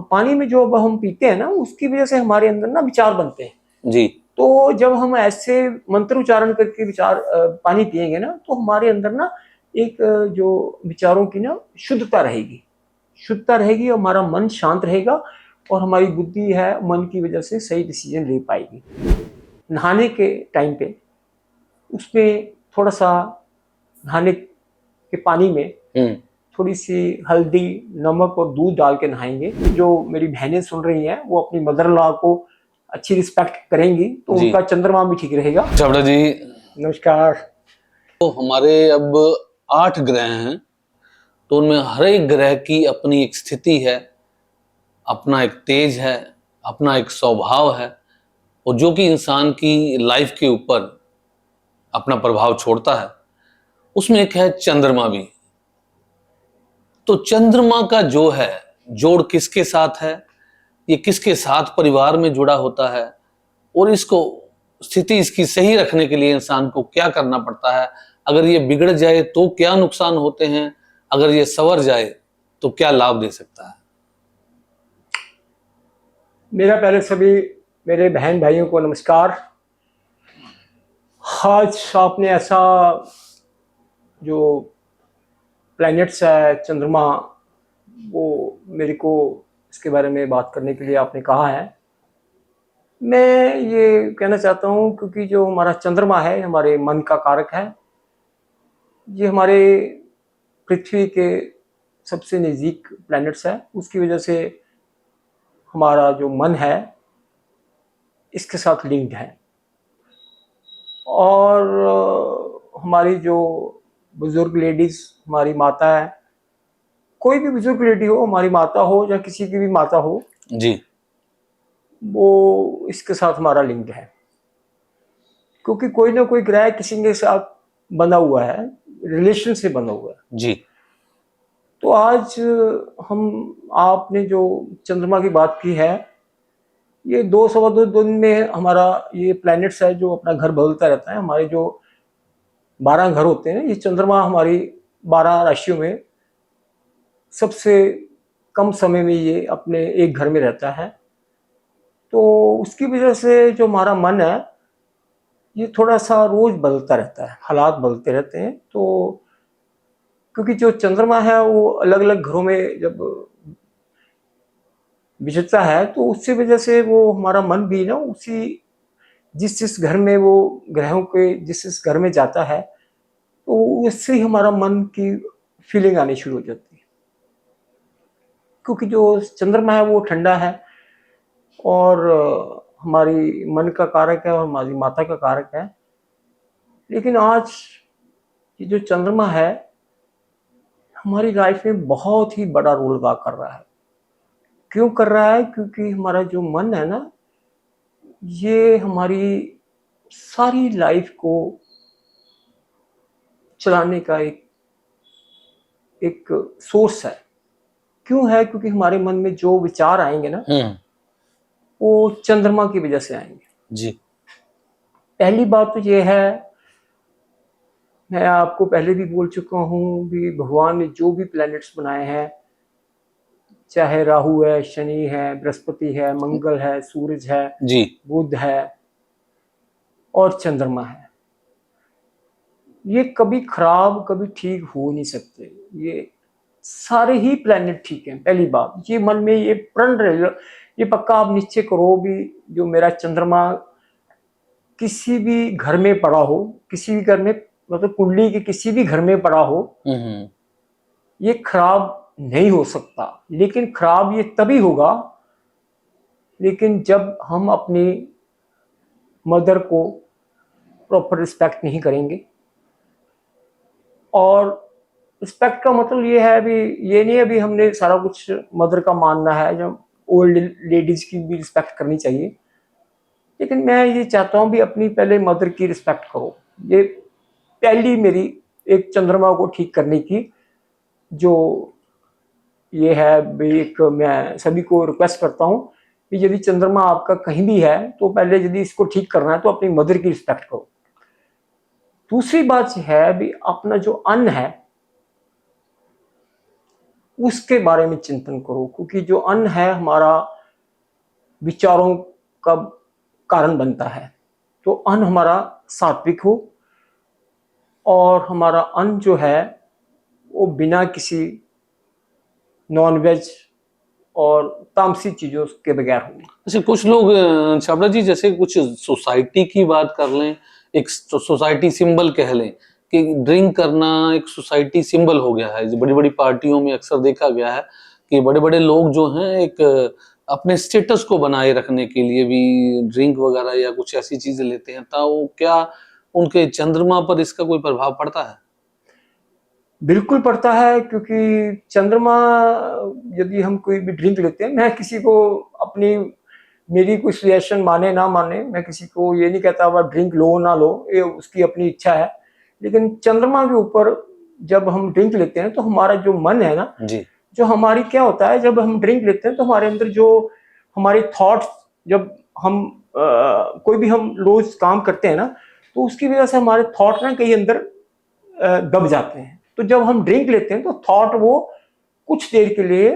पानी में जो अब हम पीते हैं ना, उसकी वजह से हमारे अंदर ना विचार बनते हैं जी। तो जब हम ऐसे मंत्र उच्चारण करके विचार पानी पिएंगे ना, तो हमारे अंदर ना एक जो विचारों की ना शुद्धता रहेगी और हमारा मन शांत रहेगा और हमारी बुद्धि है मन की वजह से सही डिसीजन ले पाएगी। नहाने के टाइम पे उसमें थोड़ा सा नहाने के पानी में थोड़ी सी हल्दी, नमक और दूध डाल के नहाएंगे। जो मेरी बहनें सुन रही हैं वो अपनी मदर इन लॉ को अच्छी रिस्पेक्ट करेंगी तो उनका चंद्रमा भी ठीक रहेगा। छाबड़ा जी नमस्कार। तो हमारे अब 8 ग्रह हैं, तो उनमें हर एक ग्रह की अपनी एक स्थिति है, अपना एक तेज है, अपना एक स्वभाव है, और जो कि इंसान की लाइफ के ऊपर अपना प्रभाव छोड़ता है। उसमें एक है चंद्रमा भी। तो चंद्रमा का जो है जोड़ किसके साथ है, ये किसके साथ परिवार में जुड़ा होता है, और इसको स्थिति इसकी सही रखने के लिए इंसान को क्या करना पड़ता है, अगर ये बिगड़ जाए तो क्या नुकसान होते हैं, अगर ये संवर जाए तो क्या लाभ दे सकता है। मेरा पहले सभी मेरे बहन भाइयों को नमस्कार। आज आपने ऐसा जो प्लैनेट्स है चंद्रमा, वो मेरे को इसके बारे में बात करने के लिए आपने कहा है। मैं ये कहना चाहता हूँ क्योंकि जो हमारा चंद्रमा है हमारे मन का कारक है। ये हमारे पृथ्वी के सबसे नज़दीक प्लैनेट्स है, उसकी वजह से हमारा जो मन है इसके साथ लिंक्ड है। और हमारी जो बुजुर्ग लेडीज़, हमारी माता है, कोई भी बुजुर्ग लेडी हो, हमारी माता हो या किसी की भी माता हो जी, वो इसके साथ हमारा लिंक है, क्योंकि कोई ना कोई ग्रह किसी के साथ बना हुआ है, रिलेशन से बना हुआ है। जी। तो आज हम आपने जो चंद्रमा की बात की है, ये 2 सवा 2 दिन में हमारा ये प्लैनेट्स है जो अपना घर बदलता रहता है। हमारे जो 12 घर होते हैं, ये चंद्रमा हमारी 12 राशियों में सबसे कम समय में ये अपने एक घर में रहता है। तो उसकी वजह से जो हमारा मन है ये थोड़ा सा रोज बदलता रहता है, हालात बदलते रहते हैं। तो क्योंकि जो चंद्रमा है वो अलग अलग घरों में जब विचरता है तो उससे वजह से वो हमारा मन भी ना उसी जिस जिस घर में वो ग्रहों के जिस घर में जाता है तो उससे ही हमारा मन की फीलिंग आनी शुरू हो जाती है। क्योंकि जो चंद्रमा है वो ठंडा है और हमारी मन का कारक है और हमारी माता का कारक है। लेकिन आज ये जो चंद्रमा है हमारी लाइफ में बहुत ही बड़ा रोल अदा कर रहा है। क्यों कर रहा है? क्योंकि हमारा जो मन है ना, ये हमारी सारी लाइफ को चलाने का एक सोर्स है। क्यों है? क्योंकि हमारे मन में जो विचार आएंगे ना वो चंद्रमा की वजह से आएंगे। जी। पहली बात तो ये है, मैं आपको पहले भी बोल चुका हूँ कि भगवान ने जो भी प्लैनेट्स बनाए हैं, चाहे राहु है, शनि है, बृहस्पति है, मंगल है, सूरज है, जी, बुध है और चंद्रमा है, ये कभी खराब कभी ठीक हो नहीं सकते। ये सारे ही प्लैनेट ठीक हैं। पहली बात ये मन में ये प्रण रहे, ये पक्का आप निश्चय करो भी जो मेरा चंद्रमा किसी भी घर में पड़ा हो, किसी भी घर में मतलब कुंडली के किसी भी घर में पड़ा हो, ये खराब नहीं हो सकता। लेकिन खराब ये तभी होगा लेकिन जब हम अपनी मदर को प्रॉपर रिस्पेक्ट नहीं करेंगे। और रिस्पेक्ट का मतलब ये है अभी ये नहीं अभी हमने सारा कुछ मदर का मानना है, जब ओल्ड लेडीज की भी रिस्पेक्ट करनी चाहिए। लेकिन मैं ये चाहता हूँ भी अपनी पहले मदर की रिस्पेक्ट करो। ये पहली मेरी एक चंद्रमा को ठीक करने की जो ये है भी एक मैं सभी को रिक्वेस्ट करता हूँ कि यदि चंद्रमा आपका कहीं भी है तो पहले यदि इसको ठीक करना है तो अपनी मदर की रिस्पेक्ट करो। दूसरी बात है भी अपना जो अन्न है उसके बारे में चिंतन करो, क्योंकि जो अन्न है हमारा विचारों का कारण बनता है। तो अन्न हमारा सात्विक हो और हमारा अन्न जो है वो बिना किसी नॉनवेज और तामसी चीजों के बगैर हो। अच्छा, कुछ लोग छाबड़ा जी, जैसे कुछ सोसाइटी की बात कर लें, एक सोसाइटी सिंबल कह लें कि ड्रिंक करना एक सोसाइटी सिंबल हो गया है। बड़ी बड़ी पार्टियों में अक्सर देखा गया है कि बड़े बड़े लोग जो हैं एक अपने स्टेटस को बनाए रखने के लिए भी ड्रिंक वगैरह या कुछ ऐसी चीजें लेते हैं। तो क्या उनके चंद्रमा पर इसका कोई प्रभाव पड़ता है? बिल्कुल पड़ता है, क्योंकि चंद्रमा, यदि हम कोई भी ड्रिंक लेते हैं, मैं किसी को अपनी मेरी कोई सजेशन माने ना माने, मैं किसी को ये नहीं कहता वह ड्रिंक लो ना लो, ये उसकी अपनी इच्छा है। लेकिन चंद्रमा के ऊपर जब हम ड्रिंक लेते हैं तो हमारा जो मन है ना जी, जो हमारी क्या होता है, जब हम ड्रिंक लेते हैं तो हमारे अंदर जो हमारे थॉट्स, जब हम कोई भी हम रोज काम करते हैं ना, तो उसकी वजह से हमारे थॉट ना कहीं अंदर दब जाते हैं। तो जब हम ड्रिंक लेते हैं तो थॉट वो कुछ देर के लिए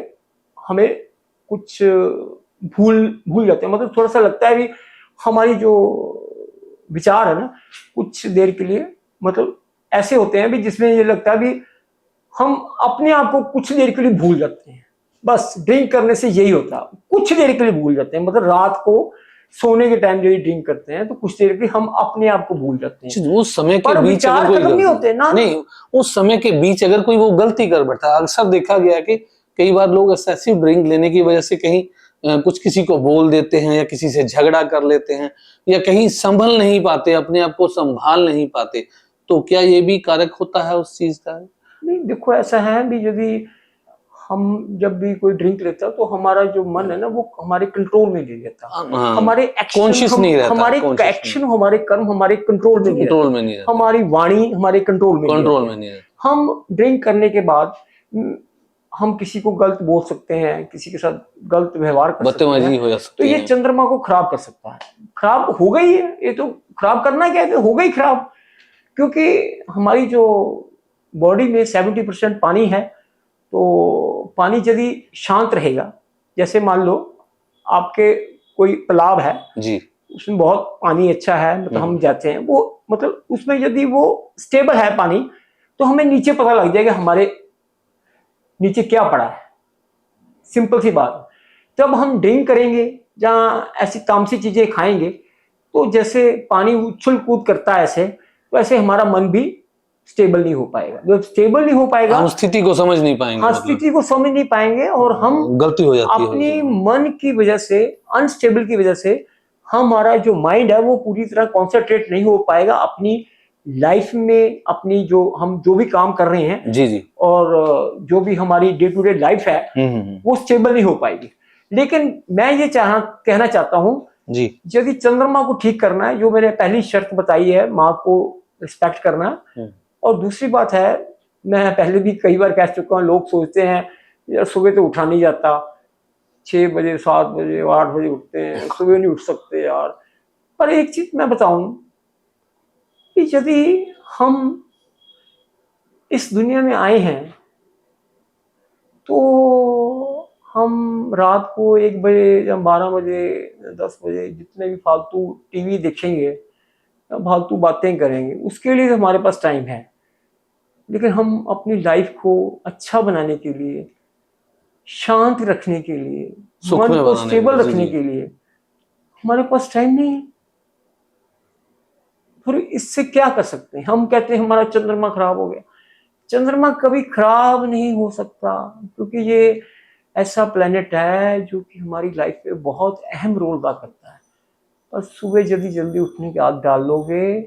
हमें कुछ भूल भूल जाते हैं, मतलब थोड़ा सा लगता है भी हमारी जो विचार है ना कुछ देर के लिए मतलब ऐसे होते हैं भी जिसमें ये लगता है भी हम अपने आप को कुछ देर के लिए भूल जाते हैं। बस ड्रिंक करने से यही होता है, कुछ देर के लिए भूल जाते हैं, मतलब रात को सोने के टाइम जो ड्रिंक करते हैं तो कुछ देर के लिए हम अपने आप को भूल जाते हैं। उस समय के पर बीच विचार अगर कोई खत्म नहीं होते ना। नहीं, उस समय के बीच अगर कोई वो गलती कर बैठा, अक्सर देखा गया कि कई बार लोग एक्सेसिव ड्रिंक लेने की वजह से कहीं कुछ किसी को बोल देते हैं या किसी से झगड़ा कर लेते हैं या कहीं संभल नहीं पाते, अपने आप को संभाल नहीं पाते। तो क्या ये भी कारक होता है उस चीज का? नहीं, देखो ऐसा है भी, यदि हम जब भी कोई ड्रिंक लेता है तो हमारा जो मन है ना वो हमारे कंट्रोल में नहीं रहता। हाँ, हमारे कॉन्शियस नहीं रहता, हमारे एक्शन, हमारे कर्म हमारे कंट्रोल में नहीं कंट्रोल में रहते। नहीं रहता, हमारी वाणी हमारे कंट्रोल में नहीं रहती। रहता। हम ड्रिंक करने के बाद हम किसी को गलत बोल सकते हैं, किसी के साथ गलत व्यवहार कर सकते बदतमीजी हैं, हो जा तो सकती ये है। चंद्रमा को खराब कर सकता है। खराब हो गई है, ये तो खराब करना क्या है, हो गई खराब। क्योंकि हमारी जो बॉडी में 70% पानी है, तो पानी यदि शांत रहेगा, जैसे मान लो आपके कोई तालाब है जी, उसमें बहुत पानी अच्छा है, मतलब हम जाते हैं वो, मतलब उसमें यदि वो स्टेबल है पानी, तो हमें नीचे पता लग जाएगा हमारे नीचे क्या पड़ा है। सिंपल सी बात। जब हम ड्रिंक करेंगे, जहाँ ऐसी तामसी चीजें खाएंगे, तो जैसे पानी उछल कूद करता है ऐसे, तो ऐसे हमारा मन भी स्टेबल नहीं हो पाएगा। जब स्टेबल नहीं हो पाएगा, हम स्थिति को समझ नहीं पाएंगे, हाँ, स्थिति को समझ नहीं पाएंगे, और हम गलती हो जाती है अपनी मन की वजह से, अनस्टेबल की वजह से हमारा जो माइंड है वो पूरी तरह कॉन्सेंट्रेट नहीं हो पाएगा अपनी लाइफ में, अपनी जो हम जो भी काम कर रहे हैं जी जी, और जो भी हमारी डे टू डे लाइफ है वो स्टेबल नहीं हो पाएगी। लेकिन मैं ये कहना चाहता हूँ जी, यदि चंद्रमा को ठीक करना है, जो मैंने पहली शर्त बताई है, माँ को रिस्पेक्ट करना, और दूसरी बात है, मैं पहले भी कई बार कह चुका हूँ, लोग सोचते हैं यार सुबह तो उठा नहीं जाता, 6 बजे 7 बजे 8 बजे उठते हैं, सुबह नहीं उठ सकते यार। पर एक चीज मैं बताऊं कि यदि हम इस दुनिया में आए हैं तो हम रात को 1 बजे या 12 बजे 10 बजे जितने भी फालतू टीवी देखेंगे या फालतू बातें करेंगे, उसके लिए हमारे पास टाइम है। लेकिन हम अपनी लाइफ को अच्छा बनाने के लिए, शांत रखने के लिए, मन को स्टेबल रखने के लिए हमारे पास टाइम नहीं है। फिर इससे क्या कर सकते हैं? हम कहते हैं हमारा चंद्रमा खराब हो गया। चंद्रमा कभी खराब नहीं हो सकता, क्योंकि ये ऐसा प्लेनेट है जो कि हमारी लाइफ में बहुत अहम रोल अदा करता है। और सुबह जल्दी जल्दी उठने की आदत डाल लोगे,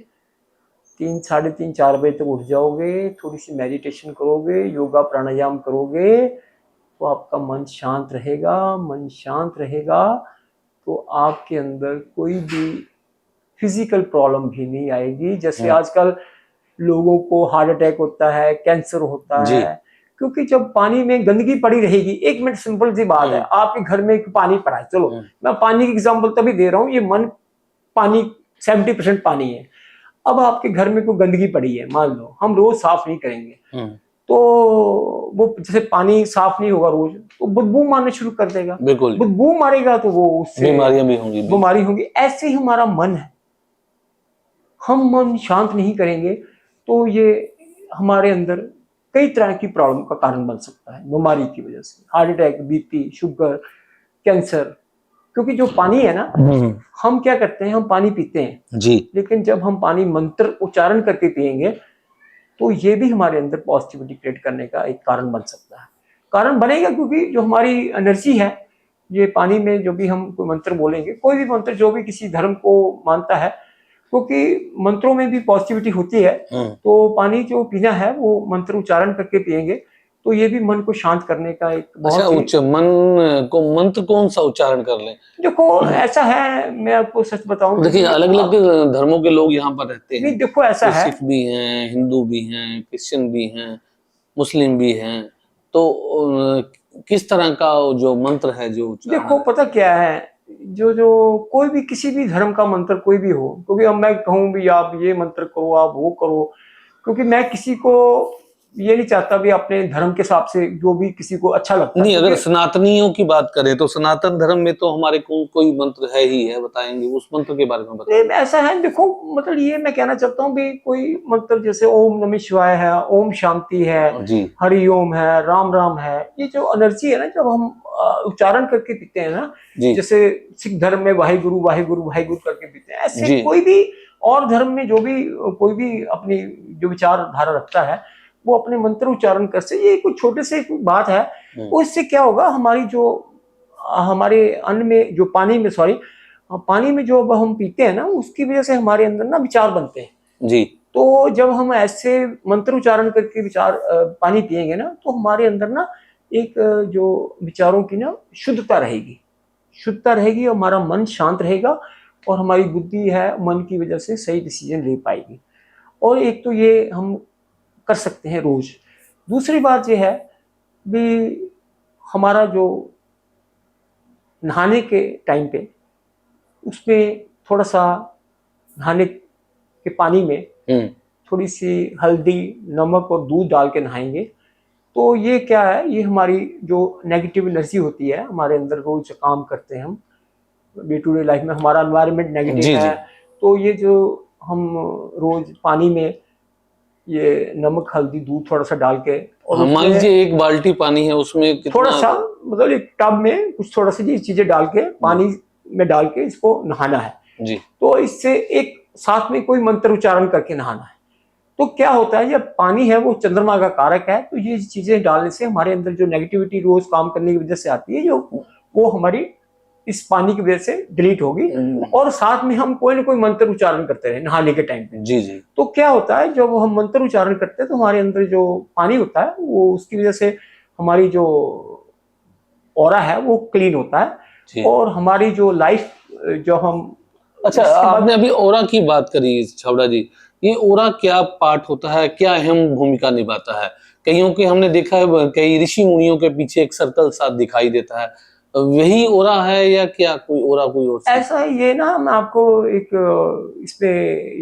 3 साढ़े 3 4 बजे तक उठ जाओगे, थोड़ी सी मेडिटेशन करोगे, योगा प्राणायाम करोगे, तो आपका मन शांत रहेगा। मन शांत रहेगा तो आपके अंदर कोई भी फिजिकल प्रॉब्लम भी नहीं आएगी। जैसे आजकल लोगों को हार्ट अटैक होता है, कैंसर होता है, क्योंकि जब पानी में गंदगी पड़ी रहेगी। 1 मिनट, सिंपल सी बात है, आपके घर में पानी पड़ा है, चलो मैं पानी की एग्जांपल तभी दे रहा हूँ, ये मन पानी 70% पानी है। अब आपके घर में कोई गंदगी पड़ी है, मान लो हम रोज साफ नहीं करेंगे, तो वो जैसे पानी साफ नहीं होगा रोज तो बदबू मारने शुरू कर देगा, बिल्कुल बदबू मारेगा तो वो उससे बीमारियां भी होंगी। बीमारी होगी। ऐसे ही हमारा मन है, हम मन शांत नहीं करेंगे तो ये हमारे अंदर कई तरह की प्रॉब्लम का कारण बन सकता है, बीमारी की वजह से, heart attack, BP, sugar, cancer. क्योंकि जो पानी है ना, हम क्या करते हैं, हम पानी पीते हैं जी, लेकिन जब हम पानी मंत्र उच्चारण करके पिएंगे तो ये भी हमारे अंदर पॉजिटिविटी क्रिएट करने का एक कारण बन सकता है, कारण बनेगा। क्योंकि जो हमारी एनर्जी है, ये पानी में जो भी हम कोई मंत्र बोलेंगे, कोई भी मंत्र जो भी किसी धर्म को मानता है, क्योंकि मंत्रों में भी पॉजिटिविटी होती है, तो पानी जो पीना है वो मंत्र उच्चारण करके पिएंगे तो ये भी मन को शांत करने का एक बहुत अच्छा, उच्च मन को मंत्र कौन सा उच्चारण कर लें? देखो ऐसा है, मैं आपको सच बताऊं, देखिए अलग अलग धर्मों के लोग यहाँ पर रहते हैं। नहीं देखो ऐसा है, सिख भी हैं, हिंदू भी हैं, क्रिश्चियन भी हैं, मुस्लिम भी हैं, तो किस तरह का जो मंत्र है जो देखो पता क्या है, जो कोई भी किसी भी धर्म का मंत्र कोई भी हो, क्योंकि अब मैं कहूँ भी आप ये मंत्र करो, आप वो करो, क्योंकि मैं किसी को ये नहीं चाहता भी अपने धर्म के हिसाब से जो भी किसी को अच्छा लगता नहीं। है। अगर सनातनियों की बात करें तो सनातन धर्म में तो हमारे कोई मंत्र है ही है, बताएंगे उस मंत्र के बारे में बताएंगे। ऐसा है, देखो मतलब ये मैं कहना चाहता हूँ भी कोई मंत्र जैसे ओम नमः शिवाय है, ओम शांति है जी, हरि ओम है, राम राम है, ये जो एनर्जी है ना, जब हम उच्चारण करके पीते हैं ना, जैसे सिख धर्म में वाहिगुरु वाहिगुरु वाहिगुरु करके पीते हैं, ऐसे कोई भी और धर्म में जो भी कोई भी अपनी जो विचारधारा रखता है वो अपने मंत्र उच्चारण कर से, ये कुछ छोटे से बात है। उससे क्या होगा, हमारी जो हमारे अन्न में जो पानी में जो अब हम पीते हैं ना, उसकी वजह से हमारे अंदर ना विचार बनते हैं जी। तो जब हम ऐसे मंत्र उच्चारण करके विचार पानी पिएंगे ना, तो हमारे अंदर ना एक जो विचारों की ना शुद्धता रहेगी और हमारा मन शांत रहेगा और हमारी बुद्धि है मन की वजह से सही डिसीजन ले पाएगी। और एक तो ये हम कर सकते हैं रोज। दूसरी बात ये है भी हमारा जो नहाने के टाइम पे, उसमें थोड़ा सा नहाने के पानी में थोड़ी सी हल्दी, नमक और दूध डाल के नहाएंगे तो ये क्या है, ये हमारी जो नेगेटिव एनर्जी होती है हमारे अंदर, रोज काम करते हैं हम डे टू डे लाइफ में, हमारा एनवायरनमेंट नेगेटिव है, तो ये जो हम रोज पानी में ये नमक, हल्दी, दूध थोड़ा सा डाल के, और मान लीजिए 1 बाल्टी पानी है, उसमें थोड़ा सा मतलब एक टब में कुछ थोड़ा सा ये चीजें डाल के पानी में डाल के इसको नहाना है जी। तो इससे एक साथ में कोई मंत्र उच्चारण करके नहाना है। तो क्या होता है, जब पानी है वो चंद्रमा का कारक है, तो ये चीजें डालने से हमारे अंदर जो नेगेटिविटी रोज काम करने की वजह से आती है, जो वो हमारी इस पानी की वजह से डिलीट होगी। और साथ में हम कोई ना कोई मंत्र उच्चारण करते रहे नहाने के टाइम पे, जी जी। तो क्या होता है, जब हम मंत्र उच्चारण करते हैं तो हमारे अंदर जो पानी होता है वो उसकी वजह से हमारी जो ऑरा है वो क्लीन होता है और हमारी जो लाइफ जो हम। अच्छा, आपने अभी ऑरा की बात करी छाबड़ा जी, ये ऑरा क्या पार्ट होता है, क्या अहम भूमिका निभाता है? कईयों के हमने देखा है, कई ऋषि मुनियों के पीछे एक सर्कल सा दिखाई देता है, वही ऑरा है या क्या कोई ऑरा कोई और? ऐसा है, ये ना मैं आपको एक इसपे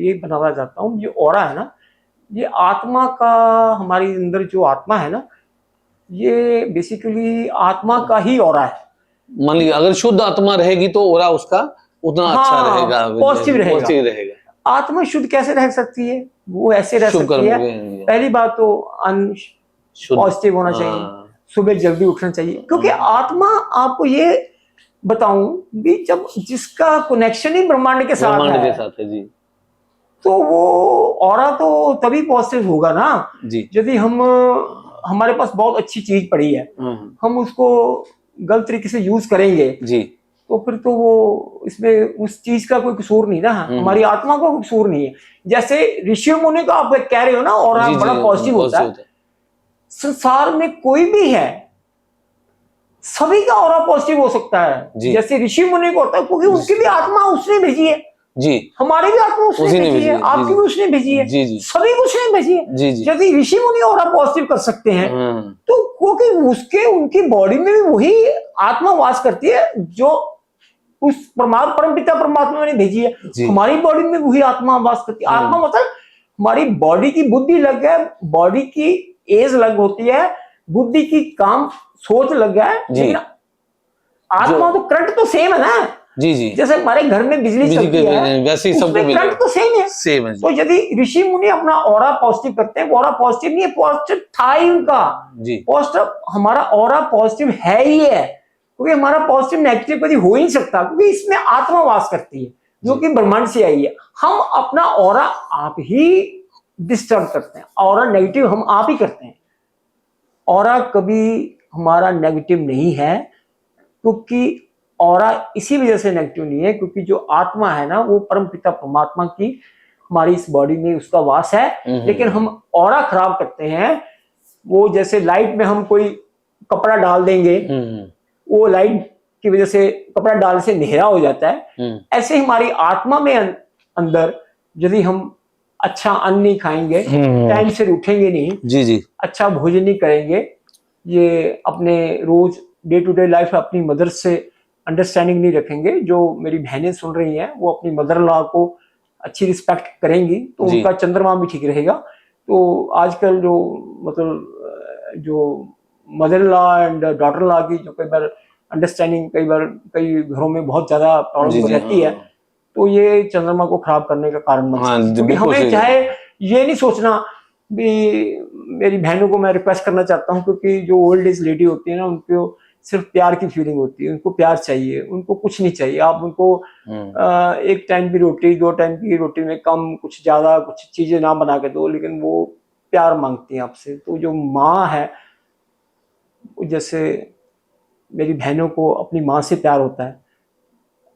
ये बताना चाहता हूँ, ये ऑरा है ना, ये आत्मा का, हमारी अंदर जो आत्मा है ना, ये बेसिकली आत्मा का ही ऑरा है। मान लीजिए अगर शुद्ध आत्मा रहेगी तो ऑरा उसका उतना अच्छा रहेगा, पॉजिटिव रहेगा। आत्मा शुद्ध कैसे रह सकती है, वो ऐसे रह सकती है, पहली बात तो पॉजिटिव होना चाहिए, सुबह जल्दी उठना चाहिए, क्योंकि आत्मा, आपको ये बताऊं भी, जब जिसका कनेक्शन ही ब्रह्मांड के साथ है जी, तो वो ऑरा तो तभी पॉजिटिव होगा ना जी। यदि हमारे पास बहुत अच्छी चीज पड़ी है, हम उसको गलत तरीके से यूज करेंगे जी, तो फिर तो वो इसमें उस चीज का कोई कसूर नहीं ना, हमारी आत्मा का कोई कसूर नहीं है। जैसे ऋषि मुनि का आप कह रहे हो ना, ऑरा बड़ा पॉजिटिव होता है, संसार में कोई भी है, सभी का ऑरा पॉजिटिव हो सकता है, जैसे ऋषि मुनि को होता है, क्योंकि उनकी भी आत्मा उसने भेजी है जी, हमारी भी आत्मा उसने भेजी है, आपकी भी उसने भेजी है, सभी को उसने भेजी है। यदि ऋषि मुनि ऑरा पॉजिटिव कर सकते हैं तो क्योंकि उनकी बॉडी में भी वही आत्मा वास करती है जो उस परमपिता परमात्मा ने भेजी है, हमारी बॉडी में वही आत्मा वास करती है। आत्मा मतलब हमारी बॉडी की बुद्धि लग गया, बॉडी की एज अलग होती है, बुद्धि की काम सोच लग गया है, जी। लेकिन आत्मा तो करंट तो सेम है ना। जी जी, जैसे हमारे घर में बिजली बिजली चलती है, वैसे ही सबको उसमें मिलेगा, करंट तो सेम है। सेम है जी। तो यदि ऋषि मुनि अपना ऑरा पॉजिटिव करते हैं, ऑरा पॉजिटिव नहीं है, पॉजिटिव था ही उनका जी पॉजिटिव, हमारा ऑरा पॉजिटिव है ही है, क्योंकि हमारा पॉजिटिव नेगेटिव कभी हो ही नहीं सकता, क्योंकि इसमें आत्मा वास करती है जो कि ब्रह्मांड से आई है। हम अपना ऑरा आप ही डिस्टर्ब करते हैं, ऑरा नेगेटिव हम आप ही करते हैं। ऑरा कभी हमारा नेगेटिव नहीं है, क्योंकि ऑरा इसी वजह से नेगेटिव नहीं है क्योंकि जो आत्मा है ना, वो परम पिता परमात्मा की हमारी इस बॉडी में उसका वास है। लेकिन हम ऑरा खराब करते हैं, वो जैसे लाइट में हम कोई कपड़ा डाल देंगे, वो लाइट की वजह से कपड़ा डालने से अंधेरा हो जाता है। ऐसे ही हमारी आत्मा में अंदर यदि हम अच्छा अन्न नहीं खाएंगे, टाइम से उठेंगे नहीं, जी जी, अच्छा भोजन नहीं करेंगे, ये अपने रोज डे टू डे लाइफ अपनी मदर से अंडरस्टैंडिंग नहीं रखेंगे, जो मेरी बहनें सुन रही हैं वो अपनी मदर लॉ को अच्छी रिस्पेक्ट करेंगी तो उनका चंद्रमा भी ठीक रहेगा। तो आजकल जो मतलब जो mother law and daughter law की जो कई बार अंडरस्टैंडिंग कई घरों में बहुत ज्यादा प्रॉब्लम रहती है, तो ये चंद्रमा को खराब करने का कारण बन सकता है। क्योंकि हमें चाहे ये नहीं सोचना भी, मेरी बहनों को मैं रिक्वेस्ट करना चाहता हूँ, क्योंकि जो ओल्ड एज लेडी होती है ना, उनको सिर्फ प्यार की फीलिंग होती है, उनको प्यार चाहिए, उनको कुछ नहीं चाहिए। आप उनको एक टाइम की रोटी, 2 टाइम की रोटी में कम कुछ ज्यादा कुछ चीजें ना बना के दो, लेकिन वो प्यार मांगती हैं आपसे। तो जो माँ है, जैसे मेरी बहनों को अपनी माँ से प्यार होता है,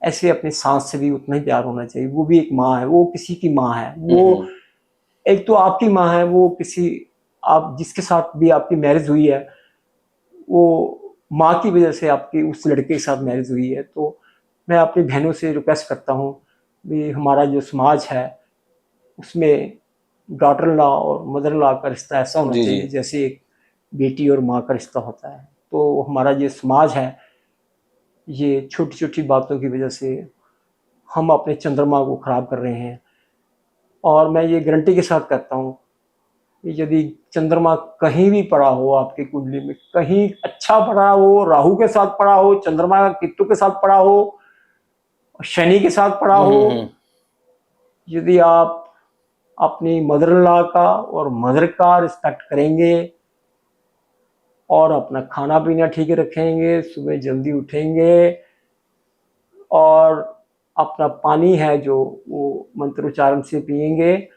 ऐसे अपने सास से भी उतना ही प्यार होना चाहिए। वो भी एक माँ है, वो किसी की माँ है, वो एक तो आपकी माँ है, वो किसी आप जिसके साथ भी आपकी मैरिज हुई है, वो माँ की वजह से आपकी उस लड़के के साथ मैरिज हुई है। तो मैं अपनी बहनों से रिक्वेस्ट करता हूँ कि हमारा जो समाज है उसमें डॉटर लॉ और मदर लॉ का रिश्ता ऐसा होना चाहिए जैसे एक बेटी और माँ का रिश्ता होता है। तो हमारा जो समाज है, ये छोटी छोटी बातों की वजह से हम अपने चंद्रमा को खराब कर रहे हैं। और मैं ये गारंटी के साथ कहता हूँ कि यदि चंद्रमा कहीं भी पड़ा हो आपकी कुंडली में, कहीं अच्छा पड़ा हो, राहु के साथ पड़ा हो, चंद्रमा केतु के साथ पड़ा हो, शनि के साथ पड़ा हो, यदि आप अपनी मदर इन लॉ का और मदर का रिस्पेक्ट करेंगे और अपना खाना पीना ठीक रखेंगे, सुबह जल्दी उठेंगे और अपना पानी है जो वो मंत्रोच्चारण से पिएंगे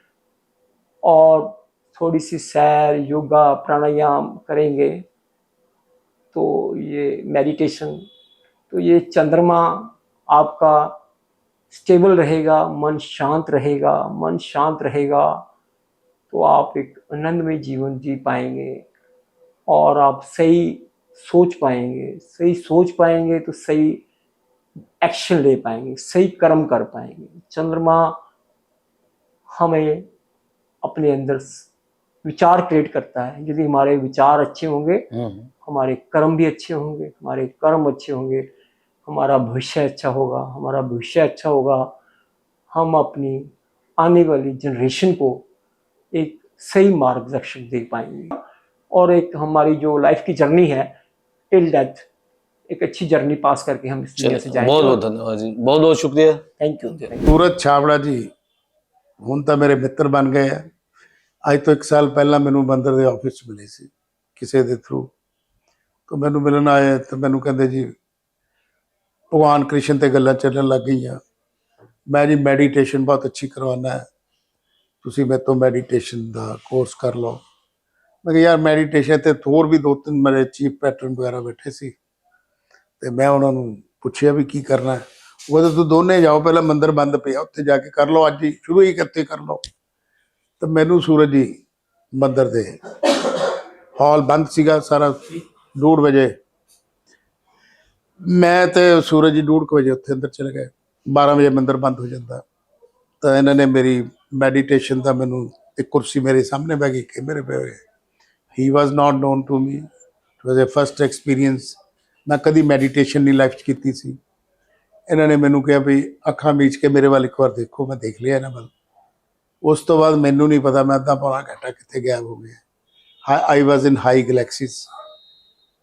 और थोड़ी सी सैर, योगा, प्राणायाम करेंगे, तो ये मेडिटेशन, तो ये चंद्रमा आपका स्टेबल रहेगा, मन शांत रहेगा। मन शांत रहेगा तो आप एक आनंदमय जीवन जी पाएंगे और आप सही सोच पाएंगे। सही सोच पाएंगे तो सही एक्शन ले पाएंगे, सही कर्म कर पाएंगे। चंद्रमा हमें अपने अंदर विचार क्रिएट करता है। यदि हमारे विचार अच्छे होंगे, हमारे कर्म भी अच्छे होंगे, हमारे कर्म अच्छे होंगे, हमारा भविष्य अच्छा होगा। हमारा भविष्य अच्छा होगा, हम अपनी आने वाली जनरेशन को एक सही मार्गदर्शन दे पाएंगे और एक हमारी जो लाइफ की जर्नी है टिल डेथ, एक अच्छी जर्नी पास करके हम इस दुनिया से जाएंगे। बहुत बहुत धन्यवाद जी, बहुत बहुत शुक्रिया, थैंक यू। सूरज छाबड़ा जी ਹੁਣ ਤਾਂ ਮੇਰੇ ਮਿੱਤਰ ਬਣ ਗਏ ਆ। ਅੱਜ ਤੋਂ 1 ਸਾਲ ਪਹਿਲਾਂ ਮੈਨੂੰ ਬੰਦਰ ਦੇ ਆਫਿਸ 'ਚ ਮਿਲੇ ਸੀ ਕਿਸੇ ਦੇ ਥਰੂ, ਤਾਂ ਮੈਨੂੰ ਮਿਲਣ ਆਏ ਤੇ ਮੈਨੂੰ ਕਹਿੰਦੇ ਜੀ ਭਗਵਾਨ ਕ੍ਰਿਸ਼ਨ ਤੇ ਗੱਲਾਂ ਚੱਲਣ ਲੱਗ ਗਈਆਂ। ਮੈਂ ਜੀ ਮੈਡੀਟੇਸ਼ਨ ਬਹੁਤ ਅੱਛੀ ਕਰਵਾਉਣਾ ਹੈ, ਤੁਸੀਂ ਮੇਰੇ ਤੋਂ ਮੈਡੀਟੇਸ਼ਨ ਦਾ ਕੋਰਸ ਕਰ ਲਓ। ਮੈਂ ਕਿਹਾ ਯਾਰ ਮੈਡੀਟੇਸ਼ਨ ਤੇ ਹੋਰ ਵੀ 2-3 ਮੇਰੇ ਚੀਫ ਪੈਟਰਨ ਵਗੈਰਾ ਬੈਠੇ ਸੀ ਤੇ ਮੈਂ ਉਹਨਾਂ ਨੂੰ ਪੁੱਛਿਆ ਵੀ ਕੀ ਕਰਨਾ ਹੈ। ਉਹ ਕਹਿੰਦੇ ਤੂੰ ਦੋਨੇ ਜਾਓ, ਪਹਿਲਾਂ ਮੰਦਰ ਬੰਦ ਪਿਆ ਉੱਥੇ ਜਾ ਕੇ ਕਰ ਲਓ, ਅੱਜ ਹੀ ਸ਼ੁਰੂ ਹੀ ਕਰਤੇ ਕਰ ਲਓ। ਤਾਂ ਮੈਨੂੰ ਸੂਰਜ ਜੀ ਮੰਦਰ ਦੇ ਹਾਲ ਬੰਦ ਸੀਗਾ ਸਾਰਾ 2:30 ਵਜੇ, ਮੈਂ ਤੇ ਸੂਰਜ ਜੀ 2:30 ਵਜੇ ਉੱਥੇ ਅੰਦਰ ਚਲੇ ਗਏ। 12 ਵਜੇ ਮੰਦਰ ਬੰਦ ਹੋ ਜਾਂਦਾ। ਤਾਂ ਇਹਨਾਂ ਨੇ ਮੇਰੀ ਮੈਡੀਟੇਸ਼ਨ ਦਾ ਮੈਨੂੰ ਇੱਕ ਕੁਰਸੀ ਮੇਰੇ ਸਾਹਮਣੇ ਬਹਿ ਗਈ ਕਿ ਮੇਰੇ ਪਏ ਹੋਏ। He was not known to me, it was a first experience. ਮੈਂ ਕਦੀ ਮੈਡੀਟੇਸ਼ਨ ਨਹੀਂ ਲਾਈਫ 'ਚ ਕੀਤੀ ਸੀ। ਇਹਨਾਂ ਨੇ ਮੈਨੂੰ ਕਿਹਾ ਵੀ ਅੱਖਾਂ ਮੀਚ ਕੇ ਮੇਰੇ ਵੱਲ ਇੱਕ ਵਾਰ ਦੇਖੋ। ਮੈਂ ਦੇਖ ਲਿਆ ਇਹਨਾਂ ਵੱਲ। ਉਸ ਤੋਂ ਬਾਅਦ ਮੈਨੂੰ ਨਹੀਂ ਪਤਾ ਮੈਂ ਅੱਧਾ ਪੌਣਾ ਘੰਟਾ ਕਿੱਥੇ ਗਾਇਬ ਹੋ ਗਿਆ। I was in high galaxies.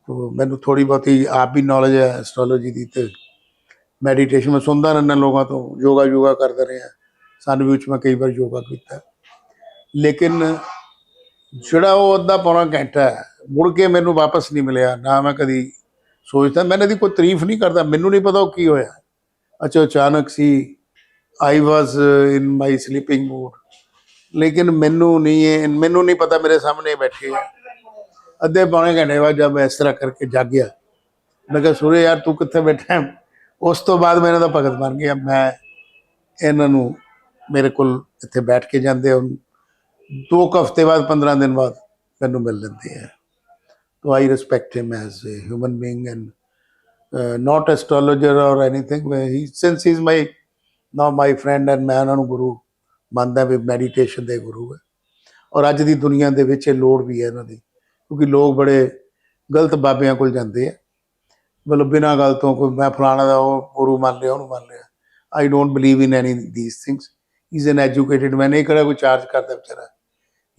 तो मैंने थोड़ी बहुत ही आप भी नॉलेज है एस्ट्रोलॉजी की, तो मैਡੀਟੇਸ਼ਨ मैं सुनता रहना लोगों तो योगा योगा करते रहे हैं, सन भी मैं कई बार योगा किया, लेकिन ਜਿਹੜਾ ਉਹ ਅੱਧਾ ਪੌਣਾ ਘੰਟਾ ਮੁੜ ਕੇ ਮੈਨੂੰ ਵਾਪਸ ਨਹੀਂ ਮਿਲਿਆ ਨਾ। ਮੈਂ ਕਦੀ ਸੋਚਦਾ, ਮੈਂ ਇਹਦੀ ਕੋਈ ਤਾਰੀਫ ਨਹੀਂ ਕਰਦਾ, ਮੈਨੂੰ ਨਹੀਂ ਪਤਾ ਉਹ ਕੀ ਹੋਇਆ। ਅੱਛਾ ਅਚਾਨਕ ਸੀ, ਆਈ ਵਾਜ਼ ਇਨ ਮਾਈ ਸਲੀਪਿੰਗ ਮੂਡ, ਲੇਕਿਨ ਮੈਨੂੰ ਨਹੀਂ ਪਤਾ ਮੇਰੇ ਸਾਹਮਣੇ ਬੈਠੇ ਆ। ਅੱਧੇ ਪੌਣੇ ਘੰਟੇ ਬਾਅਦ ਜਦ ਮੈਂ ਇਸ ਤਰ੍ਹਾਂ ਕਰਕੇ ਜਾਗਿਆ, ਮੈਂ ਕਿਹਾ ਸੂਰਜ ਯਾਰ ਤੂੰ ਕਿੱਥੇ ਬੈਠਾ ਹੈ? ਉਸ ਤੋਂ ਬਾਅਦ ਮੈਂ ਇਹਨਾਂ ਦਾ ਭਗਤ ਬਣ ਗਿਆ। ਮੈਂ ਇਹਨਾਂ ਨੂੰ ਮੇਰੇ ਕੋਲ ਇੱਥੇ ਬੈਠ ਕੇ ਜਾਂਦੇ ਆ, 2 ਹਫ਼ਤੇ ਬਾਅਦ 15 ਦਿਨ ਬਾਅਦ ਮੈਨੂੰ ਮਿਲ ਲੈਂਦੇ ਆ। तो I respect him as a human being and not astrologer or anything. Since he's now my friend and मैं उन्होंने गुरु मानता भी, meditation ਦੇ ਗੁਰੂ ਹੈ। ਔਰ ਅੱਜ ਦੀ ਦੁਨੀਆ ਦੇ ਵਿੱਚ ਇਹ ਲੋੜ ਵੀ ਹੈ ਇਹਨਾਂ ਦੀ, ਕਿਉਂਕਿ ਲੋਕ ਬੜੇ ਗਲਤ ਬਾਬਿਆਂ ਕੋਲ ਜਾਂਦੇ ਆ, ਮਤਲਬ ਬਿਨਾਂ ਗੱਲ ਤੋਂ ਕੋਈ ਮੈਂ ਫਲਾਣਾ ਦਾ ਉਹ ਗੁਰੂ ਮੰਨ ਲਿਆ, ਉਹਨੂੰ ਮੰਨ ਲਿਆ। I don't believe in any these things. He's an educated man। ਇਹ ਕਿਹੜਾ ਕੋਈ ਚਾਰਜ ਕਰਦਾ ਵਿਚਾਰਾ,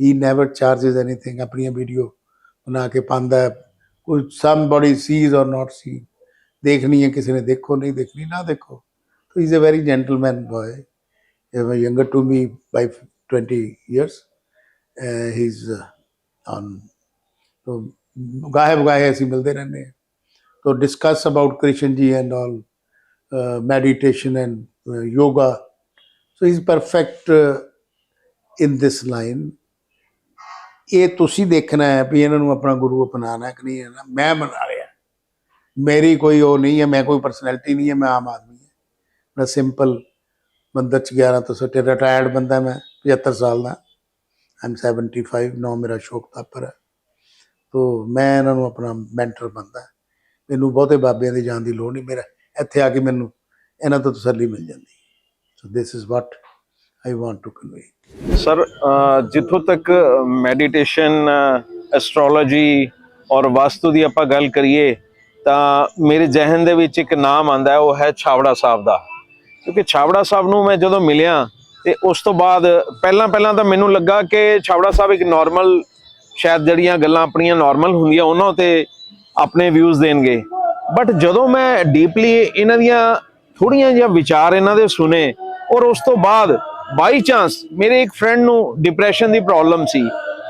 he never charges anything। ਆਪਣੀਆਂ ਵੀਡੀਓ बना के पाता है, कोई somebody sees or not see, देखनी है किसी ने देखो, नहीं देखनी ना देखो। तो he's a very gentleman boy, younger to me by 20 years। he's on, तो गायब ऐसे मिलते रहने हैं, तो discuss about Krishna ji and all, meditation and yoga। so he's perfect in this line। ਇਹ ਤੁਸੀਂ ਦੇਖਣਾ ਹੈ ਵੀ ਇਹਨਾਂ ਨੂੰ ਆਪਣਾ ਗੁਰੂ ਅਪਣਾਉਣਾ ਕਿ ਨਹੀਂ ਹੈ ਨਾ। ਮੈਂ ਬਣਾ ਰਿਹਾ, ਮੇਰੀ ਕੋਈ ਉਹ ਨਹੀਂ ਹੈ, ਮੈਂ ਕੋਈ ਪਰਸਨੈਲਿਟੀ ਨਹੀਂ ਹੈ, ਮੈਂ ਆਮ ਆਦਮੀ ਹਾਂ। ਮੈਂ ਸਿੰਪਲ ਮੰਦਰ 'ਚ 11 ਤੋਂ ਸੱਟੇ ਰਿਟਾਇਰਡ ਬੰਦਾ, ਮੈਂ 75 ਸਾਲ ਦਾ, ਆਈ ਐਮ 75 ਨੌ ਮੇਰਾ ਸ਼ੌਕ ਤਾਪਰ ਹੈ। ਤੋ ਮੈਂ ਇਹਨਾਂ ਨੂੰ ਆਪਣਾ ਮੈਂਟਰ ਬੰਦਾ, ਮੈਨੂੰ ਬਹੁਤੇ ਬਾਬਿਆਂ ਦੇ ਜਾਣ ਦੀ ਲੋੜ ਨਹੀਂ, ਮੇਰਾ ਇੱਥੇ ਆ ਕੇ ਮੈਨੂੰ ਇਹਨਾਂ ਤੋਂ ਤਸੱਲੀ ਮਿਲ ਜਾਂਦੀ। So this is what I want to convey. Sir ਜਿੱਥੋਂ ਤੱਕ ਮੈਡੀਟੇਸ਼ਨ, ਐਸਟ੍ਰੋਲੋਜੀ ਔਰ ਵਾਸਤੂ ਦੀ ਆਪਾਂ ਗੱਲ ਕਰੀਏ ਤਾਂ ਮੇਰੇ ਜ਼ਿਹਨ ਦੇ ਵਿੱਚ ਇੱਕ ਨਾਮ ਆਉਂਦਾ ਹੈ, ਉਹ ਹੈ ਛਾਬੜਾ ਸਾਹਿਬ ਦਾ। ਕਿਉਂਕਿ ਛਾਬੜਾ ਸਾਹਿਬ ਨੂੰ ਮੈਂ ਜਦੋਂ ਮਿਲਿਆ ਤੇ ਉਸ ਤੋਂ ਬਾਅਦ ਪਹਿਲਾਂ ਤਾਂ ਮੈਨੂੰ ਲੱਗਾ ਕਿ ਛਾਬੜਾ ਸਾਹਿਬ ਇੱਕ ਨਾਰਮਲ, ਸ਼ਾਇਦ ਜਿਹੜੀਆਂ ਗੱਲਾਂ ਆਪਣੀਆਂ ਨਾਰਮਲ ਹੁੰਦੀਆਂ ਉਹਨਾਂ ਤੇ ਆਪਣੇ ਵਿਊਜ਼ ਦੇਣਗੇ, ਬਟ ਜਦੋਂ ਮੈਂ ਡੀਪਲੀ ਇਹਨਾਂ ਦੀਆਂ ਥੋੜ੍ਹੀਆਂ ਜਿਹੀਆਂ ਵਿਚਾਰ ਇਹਨਾਂ ਦੇ ਸੁਣੇ, ਔਰ ਉਸ ਤੋਂ ਬਾਅਦ ਬਾਈ ਚਾਂਸ ਮੇਰੇ ਇੱਕ ਫਰੈਂਡ ਨੂੰ ਡਿਪਰੈਸ਼ਨ ਦੀ ਪ੍ਰੋਬਲਮ ਸੀ,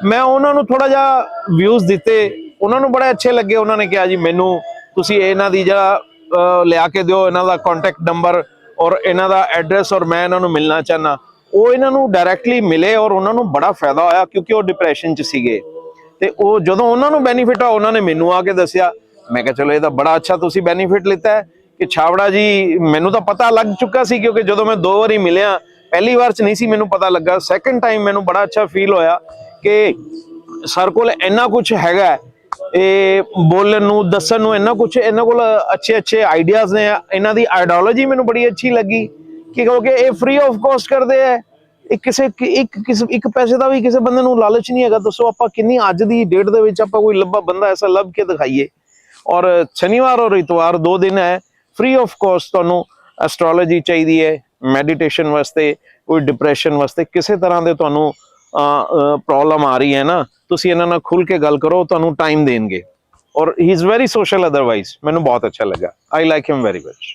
ਮੈਂ ਉਹਨਾਂ ਨੂੰ ਥੋੜਾ ਜਿਹਾ ਵਿਊਜ਼ ਦਿੱਤੇ, ਉਹਨਾਂ ਨੂੰ ਬੜੇ ਅੱਛੇ ਲੱਗੇ। ਉਹਨਾਂ ਨੇ ਕਿਹਾ ਜੀ ਮੈਨੂੰ ਤੁਸੀਂ ਇਹਨਾਂ ਦੀ ਜਿਹੜਾ ਲਿਆ ਕੇ ਦਿਓ, ਇਹਨਾਂ ਦਾ ਕੰਟੈਕਟ ਨੰਬਰ ਔਰ ਇਹਨਾਂ ਦਾ ਐਡਰੈਸ, ਔਰ ਮੈਂ ਇਹਨਾਂ ਨੂੰ ਮਿਲਣਾ ਚਾਹੁੰਦਾ। ਉਹ ਇਹਨਾਂ ਨੂੰ ਡਾਇਰੈਕਟਲੀ ਮਿਲੇ ਔਰ ਉਹਨਾਂ ਨੂੰ ਬੜਾ ਫਾਇਦਾ ਹੋਇਆ, ਕਿਉਂਕਿ ਉਹ ਡਿਪਰੈਸ਼ਨ 'ਚ ਸੀਗੇ। ਤੇ ਉਹ ਜਦੋਂ ਉਹਨਾਂ ਨੂੰ ਬੈਨੀਫਿਟ ਆ, ਉਹਨਾਂ ਨੇ ਮੈਨੂੰ ਆ ਕੇ ਦੱਸਿਆ। ਮੈਂ ਕਿਹਾ ਚਲੋ ਇਹ ਤਾਂ ਬੜਾ ਅੱਛਾ ਤੁਸੀਂ ਬੈਨੀਫਿਟ ਲਿੱਤਾ ਹੈ ਕਿ ਛਾਬੜਾ ਜੀ, ਮੈਨੂੰ ਤਾਂ ਪਤਾ ਲੱਗ ਚੁੱਕਾ ਸੀ, ਕਿਉਂਕਿ ਜਦੋਂ ਮੈਂ 2 ਵਾਰੀ ਮਿਲਿਆ, ਪਹਿਲੀ ਵਾਰ 'ਚ ਨਹੀਂ ਸੀ ਮੈਨੂੰ ਪਤਾ ਲੱਗਾ, ਸੈਕਿੰਡ ਟਾਈਮ ਮੈਨੂੰ ਬੜਾ ਅੱਛਾ ਫੀਲ ਹੋਇਆ ਕਿ ਸਰ ਕੋਲ ਇੰਨਾ ਕੁਛ ਹੈਗਾ, ਇਹ ਬੋਲਣ ਨੂੰ, ਦੱਸਣ ਨੂੰ, ਇੰਨਾ ਕੁਛ ਇਹਨਾਂ ਕੋਲ ਅੱਛੇ ਆਈਡੀਆਜ਼ ਨੇ। ਇਹਨਾਂ ਦੀ ਆਈਡੀਓਲੋਜੀ ਮੈਨੂੰ ਬੜੀ ਅੱਛੀ ਲੱਗੀ ਕਿ ਕਿਉਂਕਿ ਇਹ ਫ੍ਰੀ ਆਫ ਕੋਸਟ ਕਰਦੇ ਹੈ, ਇੱਕ ਪੈਸੇ ਦਾ ਵੀ ਕਿਸੇ ਬੰਦੇ ਨੂੰ ਲਾਲਚ ਨਹੀਂ ਹੈਗਾ। ਦੱਸੋ ਆਪਾਂ ਕਿੰਨੀ ਅੱਜ ਦੀ ਡੇਟ ਦੇ ਵਿੱਚ ਆਪਾਂ ਕੋਈ ਬੰਦਾ ਐਸਾ ਲੱਭ ਕੇ ਦਿਖਾਈਏ। ਔਰ ਸ਼ਨੀਵਾਰ ਔਰ ਇਤਵਾਰ 2 ਦਿਨ ਹੈ ਫ੍ਰੀ ਆਫ ਕੋਸਟ, ਤੁਹਾਨੂੰ ਐਸਟ੍ਰੋਲੋਜੀ ਚਾਹੀਦੀ ਹੈ, ਮੈਡੀਟੇਸ਼ਨ ਵਾਸਤੇ, ਕੋਈ ਡਿਪਰੈਸ਼ਨ ਵਾਸਤੇ, ਕਿਸੇ ਤਰ੍ਹਾਂ ਦੇ ਤੁਹਾਨੂੰ ਪ੍ਰੋਬਲਮ ਆ ਰਹੀ ਹੈ ਨਾ, ਤੁਸੀਂ ਇਹਨਾਂ ਨਾਲ ਖੁੱਲ ਕੇ ਗੱਲ ਕਰੋ, ਤੁਹਾਨੂੰ ਟਾਈਮ ਦੇਣਗੇ। ਔਰ ਹੀ ਇਜ਼ ਵੈਰੀ ਸੋਸ਼ਲ, ਅਦਰਵਾਈਜ਼ ਮੈਨੂੰ ਬਹੁਤ ਅੱਛਾ ਲੱਗਾ। I like him very much.